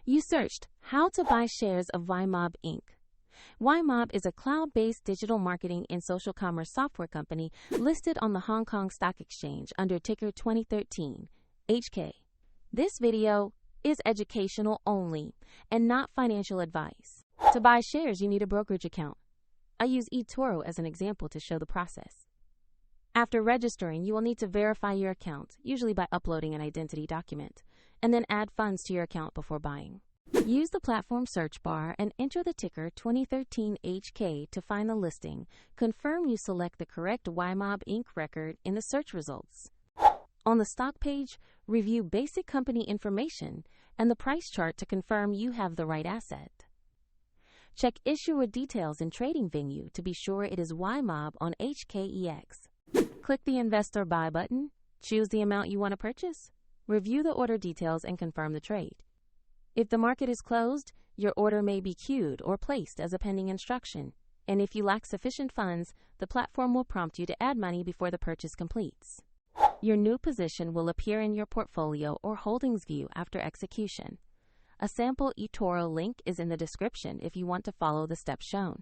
You searched how to buy shares of Weimob Inc. Weimob is a cloud-based digital marketing and social commerce software company listed on the Hong Kong Stock Exchange under ticker 2013 HK. This video is educational only and not financial advice. To buy shares, you need a brokerage account. I use eToro as an example to show the process. After registering, you will need to verify your account, usually by uploading an identity document, and then add funds to your account before buying. Use the platform search bar and enter the ticker 2013 HK to find the listing. Confirm you select the correct Weimob Inc. record in the search results. On the stock page, review basic company information and the price chart to confirm you have the right asset. Check issuer details and trading venue to be sure it is Weimob on HKEX. Click the Invest or Buy button, choose the amount you want to purchase, review the order details, and confirm the trade. If the market is closed, your order may be queued or placed as a pending instruction, and if you lack sufficient funds, the platform will prompt you to add money before the purchase completes. Your new position will appear in your portfolio or holdings view after execution. A sample eToro link is in the description if you want to follow the steps shown.